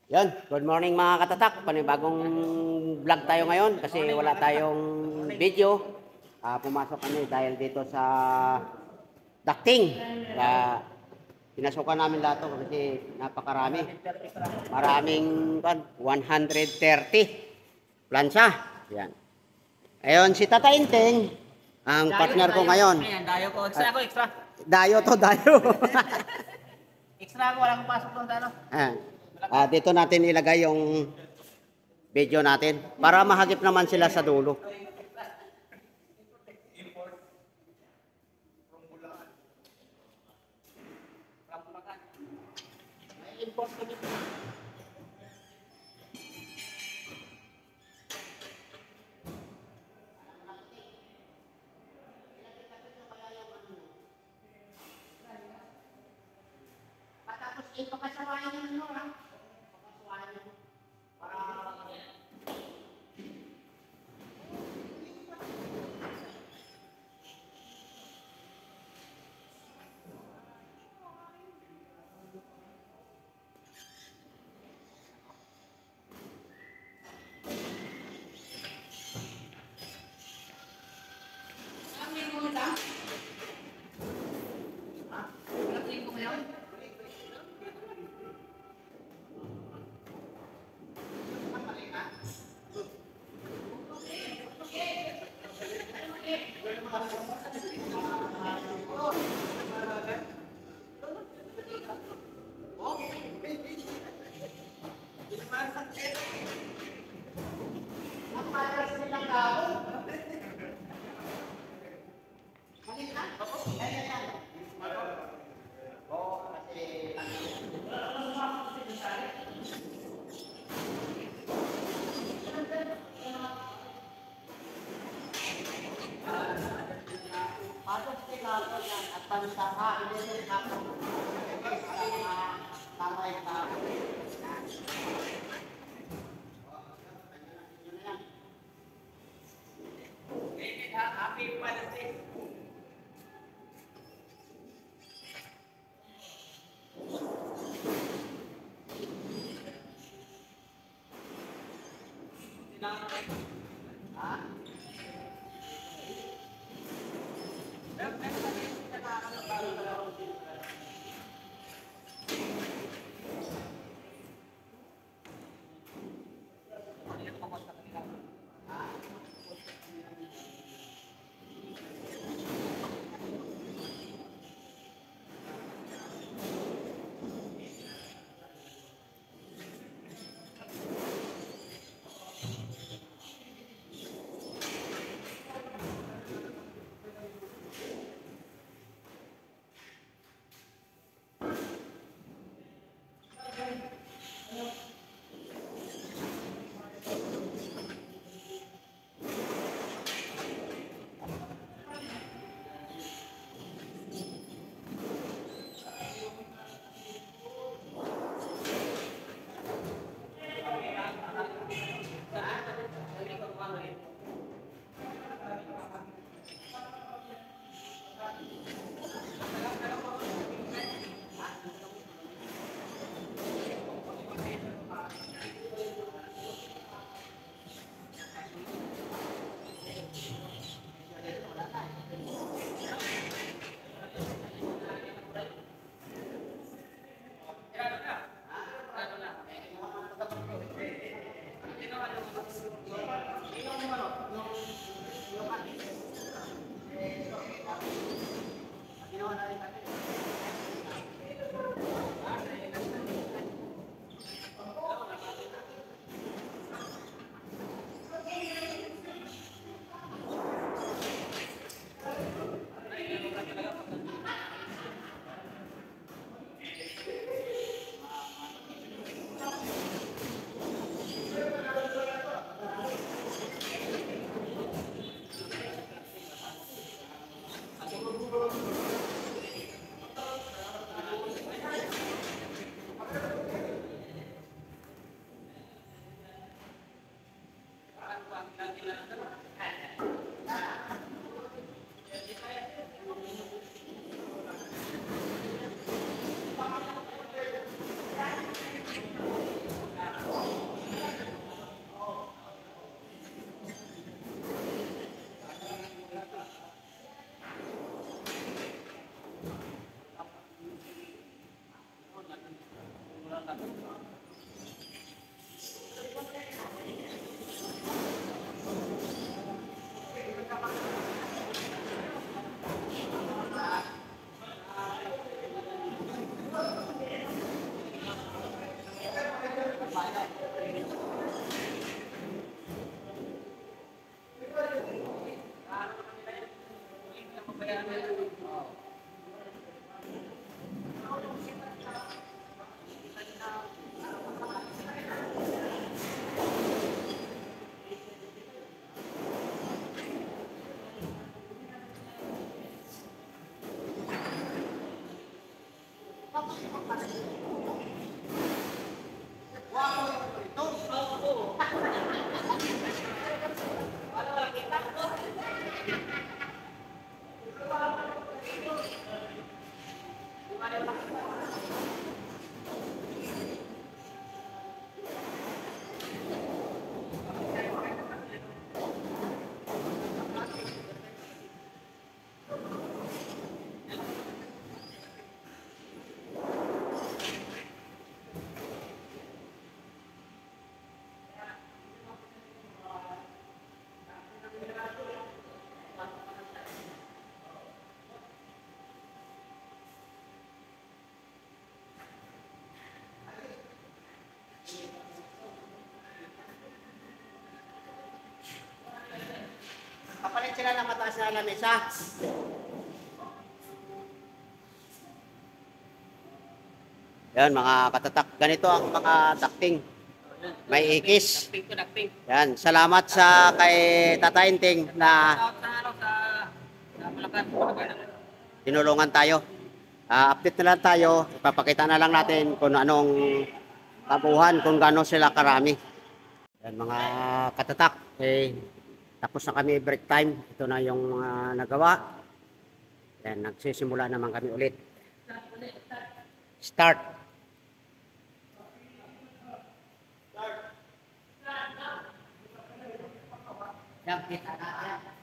Yan, good morning mga katatak. Panibagong vlog tayo ngayon kasi wala tayong video. Pumasok kami dahil dito sa ducting. Pinasukan namin lahat to kasi napakarami. Maraming 130 plansa. Yan. Ayun, si Tata Inteng, ang partner ko ngayon. Ayan, dayo ko. Extra ko, extra. Dayo to, dayo. Extra ko, walang pasok doon tayo. Dito natin ilagay yung video natin para mahagip naman sila sa dulo. Tapos ipakasawayan ng ano, ha? At pansaha, hindi rin ako. Tamay pa. Happy Father's Day. Kapalit sila ng mataas na lamesa. Yan mga katatak. Ganito ang mga takting. May ikis. Nakping ko, nakping. Yan. Salamat sa kay Tata Inting na Sa ano, sa Bulacan. Bulacan. tinulungan tayo. Update na lang tayo. Ipapakita na lang natin kung anong tabuhan, kung gaano sila karami. Yan mga katatak. Tapos na kami break time. Ito na yung mga nagawa. Yan, nagsisimula naman kami ulit. Start. Yan, kita natin.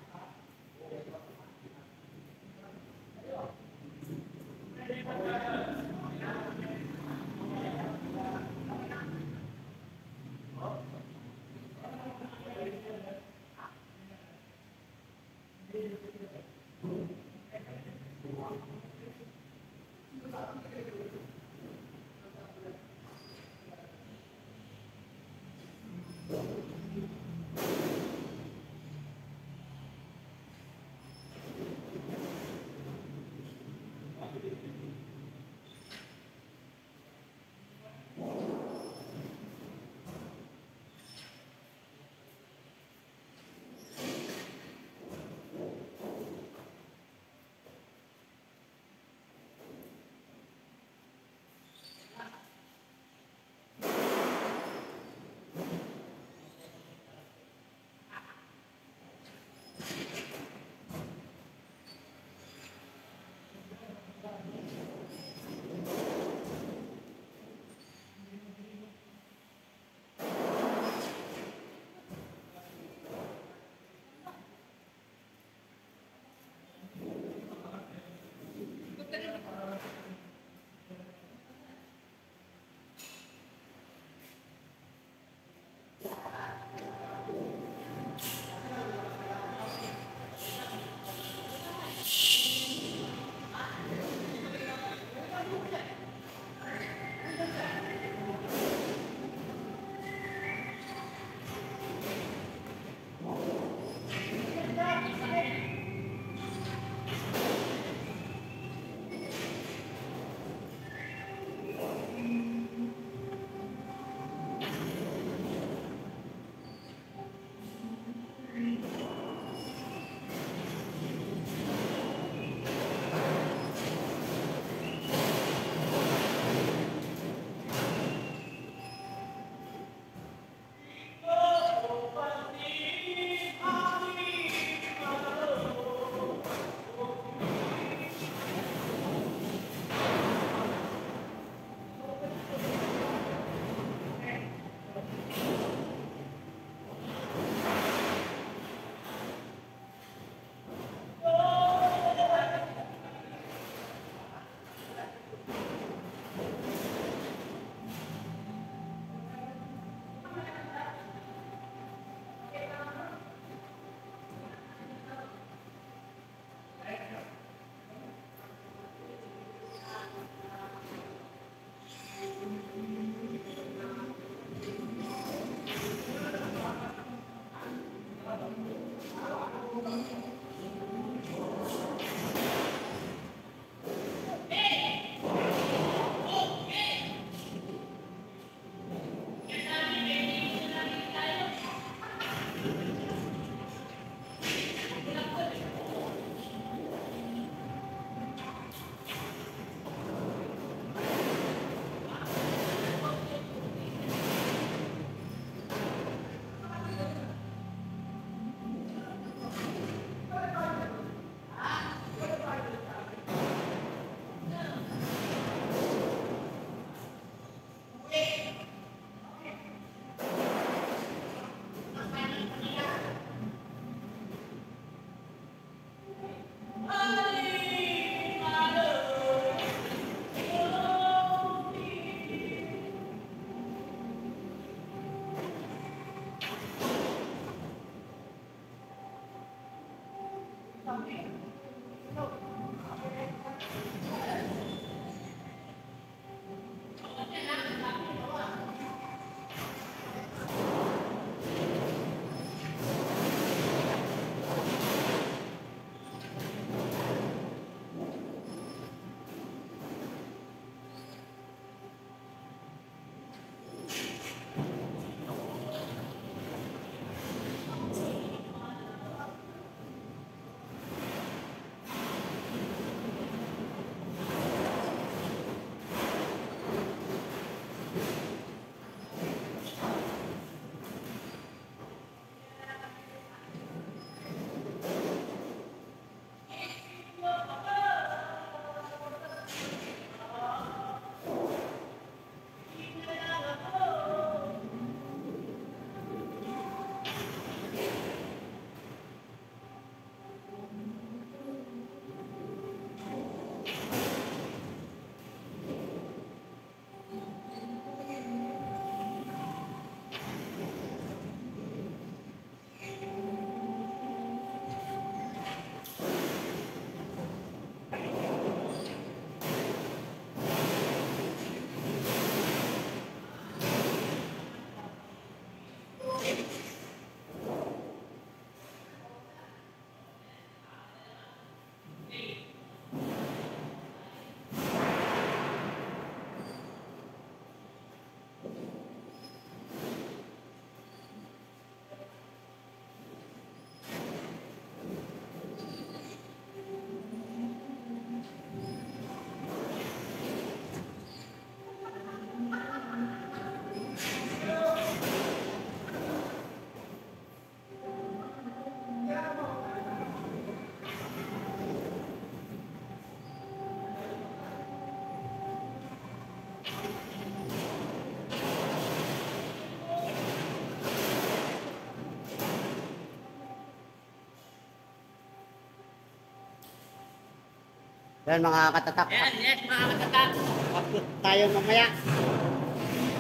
Yan mga katatak. Yes, mga katatak. Upload tayo mamaya.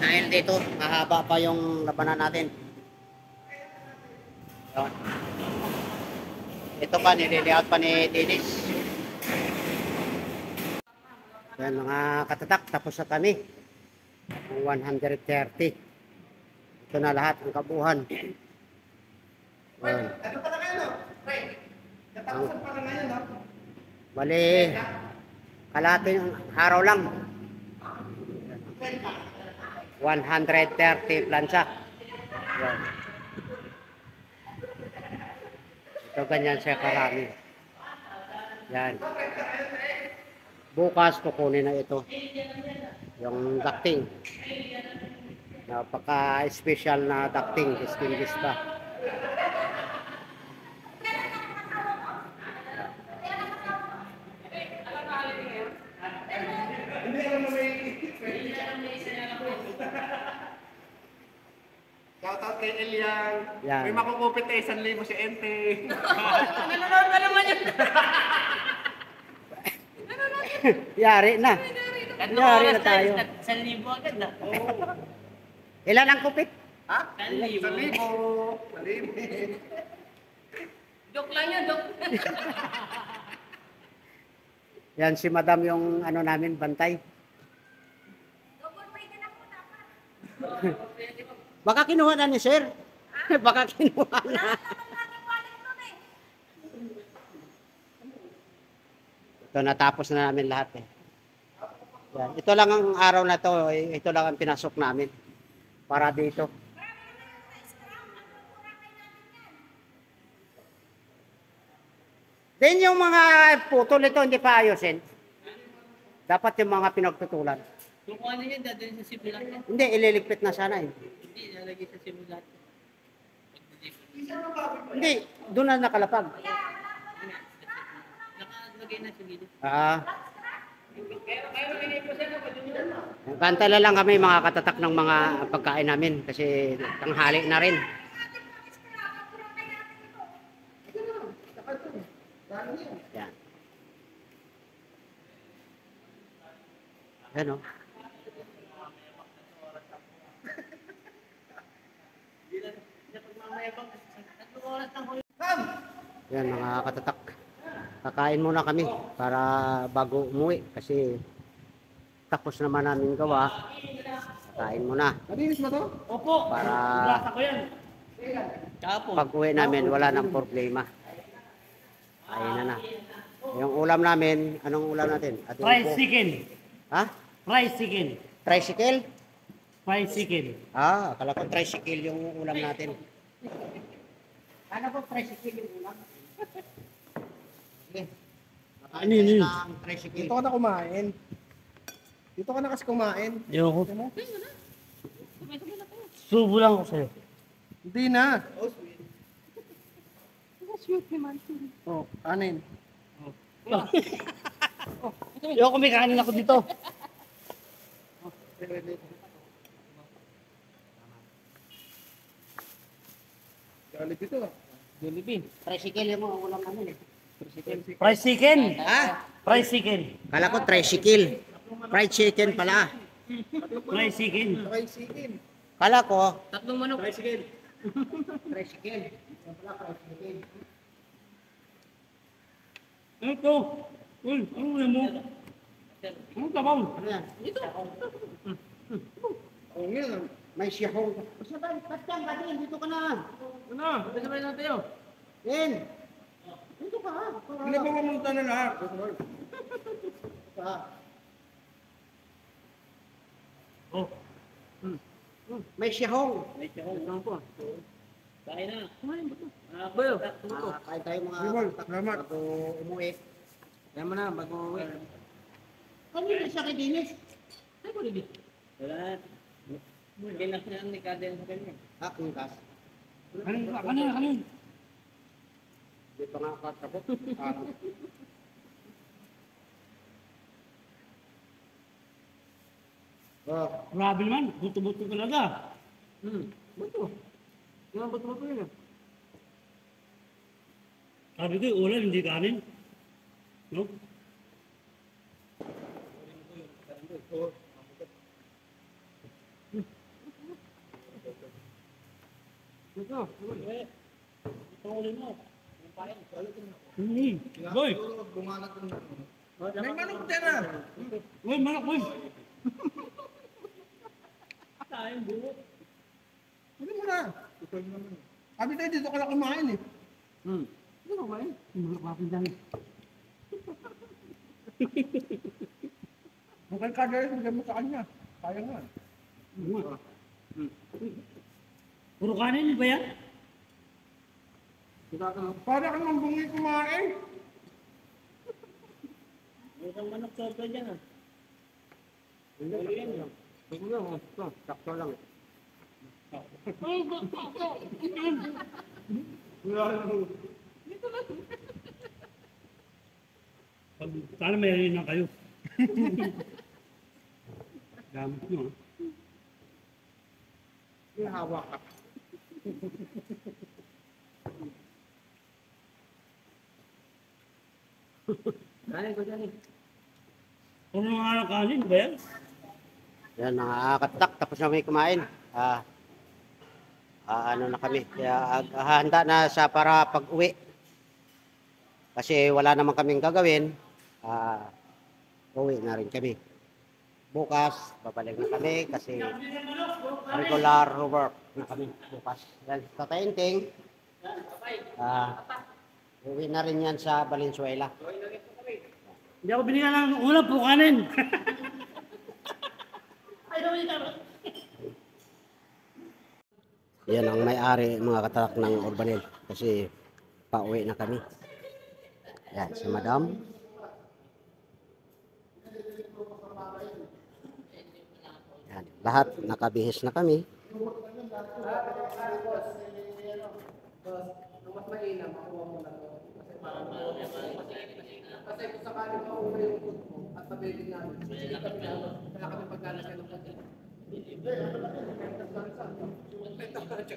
Dahil dito, mahaba pa yung labanan natin. Yan. Ito pa, nililiaut pa ni Dennis. Yan mga katatak, tapos na kami. 130. Ito na lahat ang kabuuhan. Yan. Ano pa na kayo, no? Pre, natapusan pa na ngayon, no? Bali, kalating araw lang. 130 plansa. Yan. Ito ganyan siya karami. Yan. Bukas kukunin na ito. Yung ducting. Napaka-special na ducting. Stainless pa. Shoutout kay Elian. Yan. May makukupit na 1,000 si Ente. Nanonood ka naman yun. Yari na. Yari na tayo. 1,000 agad na. Ilan ang kupit? Ha? 1,000. 1,000. Joke lang yun, joke. Yan si Madam yung ano namin bantay. Baka kinuha na ni Sir. Baka kinuha na. Ito natapos na namin lahat eh. Yan. Ito lang ang araw na to, ito lang ang pinasok namin para dito. Then yung mga putol ito hindi pa ayusin. Dapat yung mga pinagtutulan. Kung ano yun, dadalhin sa simulator. Hindi, ililigpit na sana eh. Hindi, nalagay sa simulator. Hindi, doon na nakalapag. Nakalagay na sa gilid. Kanta na lang kami mga katatak ng mga pagkain namin kasi tanghali na rin. Yan. Yan o. Yan mga katatak. Kakain muna kami para bago umuwi kasi tapos naman namin gawa. Kakain muna Malinis mo to? Opo. para Lasa ko yan. Kapo. pag uwi namin wala nang problema. Kain na na. Yung ulam namin, anong ulam natin? Adobo. Fried chicken. Ha? Fried chicken. Tricycle? Fried chicken. Akala ko tricycle yung ulam natin. Akala ko tricycle yung ulam. Sige. Ano yun? Ang tricycle. Dito ka na kumain. Dito ka na kasi kumain. Ayoko. Subo lang ko sa'yo. Hindi na. Oh, anin. Ayoko, may kanin ako dito. Jollibee to. Jollibee. Tricycle yung ulam namin eh. Fried chicken. Ha? Fried chicken. Akala ko tricycle. Fried chicken pala. Fried chicken. Fried chicken. Akala ko Tatlong manok. tricycle. Yung pala tricycle. Ano to? Uy, ano ulam mo? Ano tabaw? Ano yan? Ito. Oo nga. May siyahong. Basta ba? Katyang, katyang, dito ka na. Ano? Sabay na tayo. Yan. Dito ka. Hindi pa mamunta na lahat. Oh, May siyahong. may siyahong. Ano po? Kain na. Kumain ba ito? Bayo. Kain tayo mga Bimol, katak salamat. bago umuwi. Kaya mo na, bago uwi. Kanina siya kay Dennis. Ay, ko rin. Wala. Ginak na ang nikadel sa kanya. Kuntas. Ano? Di pa nga katakot. Oh. Grabe naman, buto-buto talaga. Buto. Yung buto-buto yun. Sabi ko, ulan, hindi kanin. No? Buto. Ito ulit mo. Boy! May manok dyan ah. Boy, manok, boy! Tayong buhok. Hindi mo na. Sabi tayo dito ka lang kumain eh. Ano ba yun? Manok natin dyan. Bukal ka dyan, bigyan mo sa kanya. Kaya nga. Puro kanin ba yan? Para kang mambungi kumain. May isang manok sobra dyan ah. Hindi yan lang. Hindi lang. Ito, sakto lang. Sana may rin na kayo. Gamit nyo. May hawak ka. Kanin ko dyan eh. Puro nga ng kanin ba yan? Yan, nakakatatak. Tapos na may kumain. Ano na kami. Kaya handa na sa para pag-uwi. Kasi wala naman kaming gagawin. Uwi na rin kami. Bukas, babalik na kami kasi regular work na kami bukas. Yan, kakainting. Uwi na rin yan sa Valenzuela. Hindi ako binigyan ng ulam, puro kanin. Yan ang may-ari mga katatak ng Urbanil kasi pauwi na kami. Yan, si Madam. Yan, lahat nakabihis na kami. Kasi kung sakali mauwi yung food mo at pabili namin, kaya kami paglalagay ng pagkain.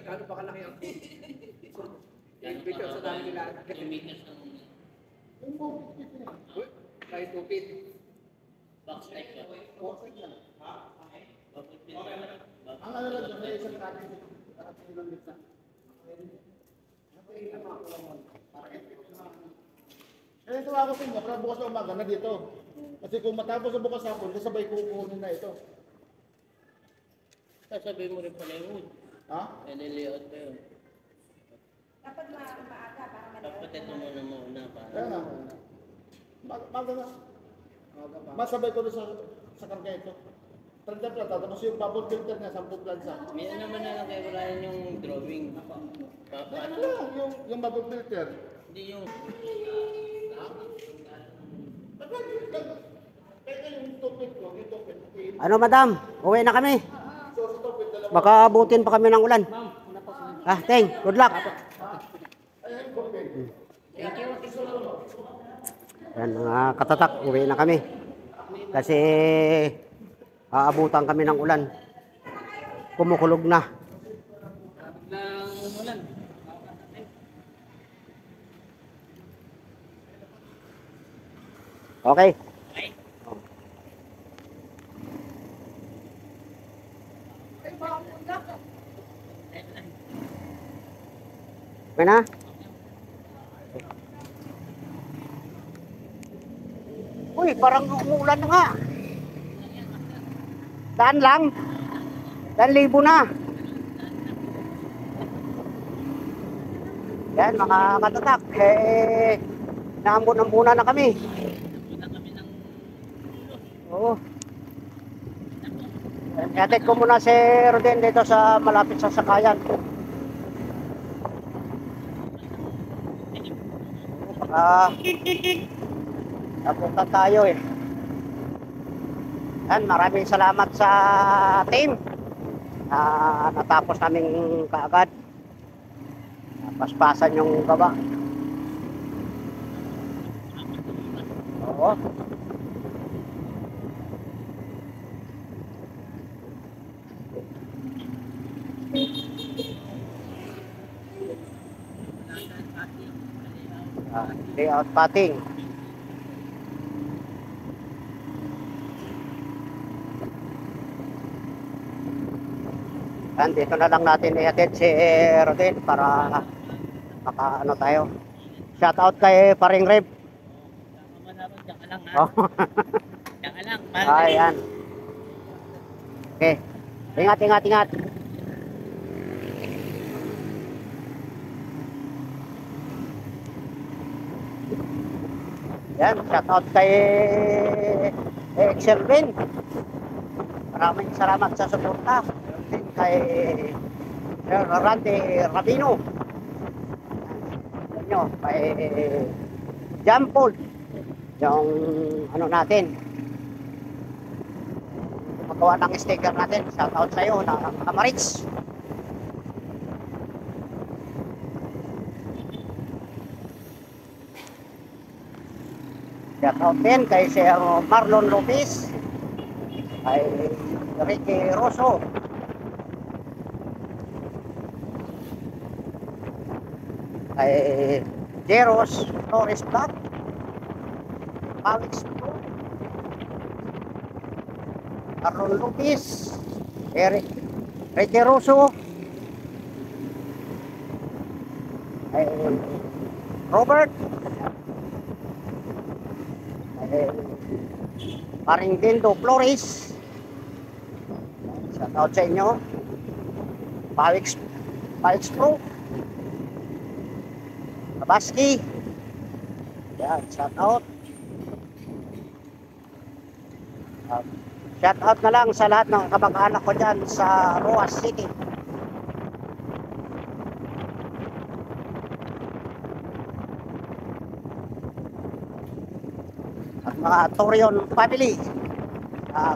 Ano ba kalaki ang food? Because sa dami nila. Kahit tupit. Ang ano lang, may isang kanin. Eh, ito ako sa inyo, para bukas na umaga na dito. Kasi kung matapos sa bukas hapon, kasabay kukunin na ito. Sasabihin mo rin pala yun. Ha? Nililiot ko yun. Dapat maaga para Kapatid mo muna para. Kaya nga. Maga na. Masabay ko rin sa karga ito. 30 plata, tapos yung bubble filter na 10 plansa. May naman na lang kayo wala yun yung drawing. Ano lang, yung bubble filter. Hindi yung... Kaya yung tupit ko, yung tupit. Ano Madam? Uwi na kami. Baka abutin pa kami ng ulan. Teng, good luck. Yan mga katatak, uwi na kami. Kasi aabutan kami ng ulan. Kumukulog na. Biglang umulan. Okay. Okay na? Uy, parang umuulan na nga. Daan lang. 1,000 na. Yan, mga katatak. Naambon-ambuna na kami. Oo. Ihatid ko muna si Roden dito sa malapit sa sakayan. Napunta tayo eh. Yan, maraming salamat sa team. Natapos namin kaagad. Paspasan yung baba. Oo. layout pating. Yan, dito na lang natin i-attend si Rodel para makaano tayo. Shout out kay Paring Reb. Diyan ka lang ha. Oh. Diyan ka lang. Ayan. Okay. Ingat, ingat, ingat. Yan, shout out kay Exelvin. Maraming salamat sa suporta. Meron din kay Sir Randy Rabino. Yan nyo, kay Jampol. Yung ano natin. Magawa ng sticker natin. Shout out sa iyo na Kamarits. Shout out din kay Sir Marlon Lopez. Kay Ricky Rosso. Kay Jeros Torres Black. Alex Pro. Marlon Lopez. Ricky Rosso. Kay Robert. Kay Paring Dindo Flores. Shout out sa inyo. Alex Pro. Tabaski. Yan, shout out. Shout out na lang sa lahat ng kamag-anak ko dyan sa Roas City. At mga Torion family.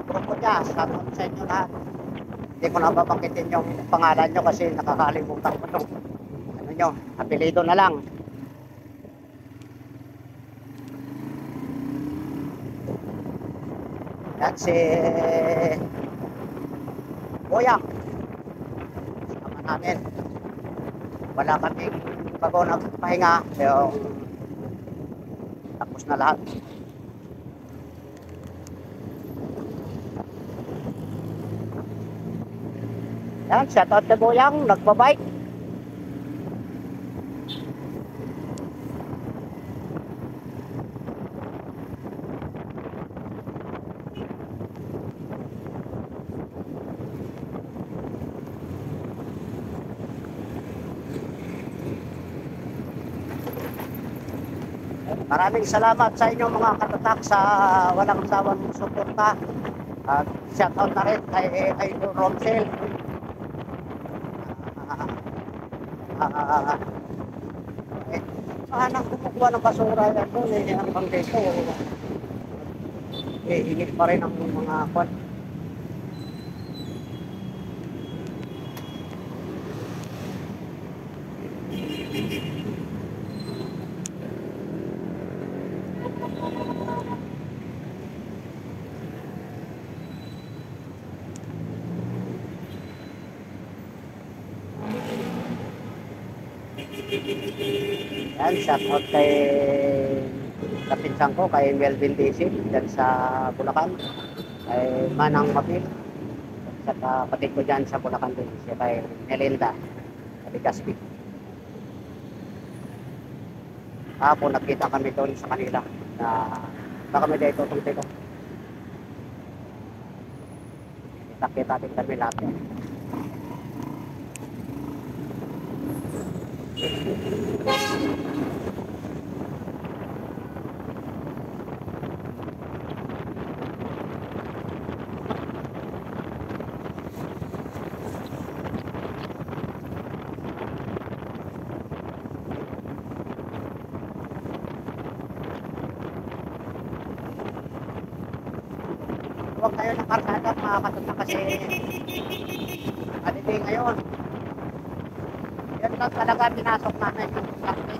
Grupo niya, shout out sa inyo lahat. Hindi ko na babanggitin yung pangalan nyo kasi nakakalimutan ko ito. Ano nyo, apelido na lang. Yan si Boyang. Sama namin. Wala kaming bago nagpahinga. Pero tapos na lahat. Yan, shout out kay Boyang, nagbabike. Maraming salamat sa inyo mga katatak sa walang sawang suporta. At shout out na rin kay Idol Romsel. Nang kumukuha ng basura yan doon hanggang dito hingit pa rin ang mga kwan. Yan, shout out kay kapinsan ko, kay Melvin DC dyan sa Bulacan, kay Manang Mapil, at kapatid ko dyan sa Bulacan din, siya kay Melinda, kay Gaspi. Hapon nagkita kami doon sa kanila na kami dito itong tito. Kita din kami lahat. Huwag tayo ng karsada mga katutak kasi holiday ngayon. Yan lang talaga pinasok namin yung lakte.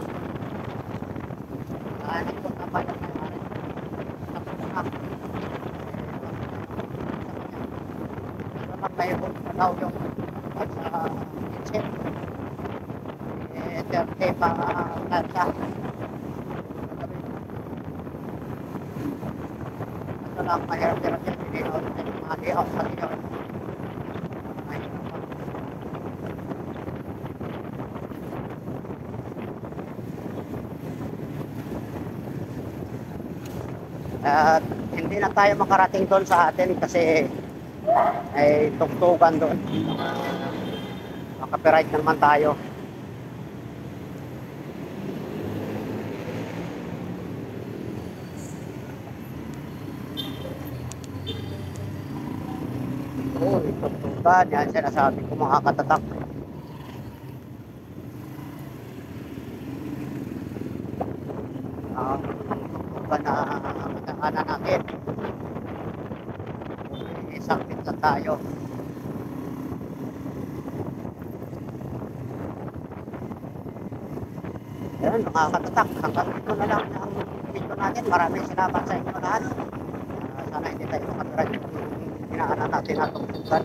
Nagpuntapayan na naman. Napuntak. Naman kayo kung daw yung at sa kitchen. 30 pa kanta. lang mahirap-hirap yan. Hindi na mga layout sa inyo. At hindi na tayo makarating doon sa atin kasi ay tugtugan doon. Makapiright naman tayo. Oo, tugtugan. Yan sinasabi ko mga katatak. Tugtugan na mataanan natin. Isang lang tayo. Yan, mga katatak. Hanggang dito na lang ang video natin. Maraming salamat sa inyo lahat. Sana hindi tayo makatirahin yung pinaanan natin na tugtugan.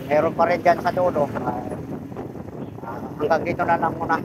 Meron pa rin dyan sa dulo. Hanggang dito na lang muna.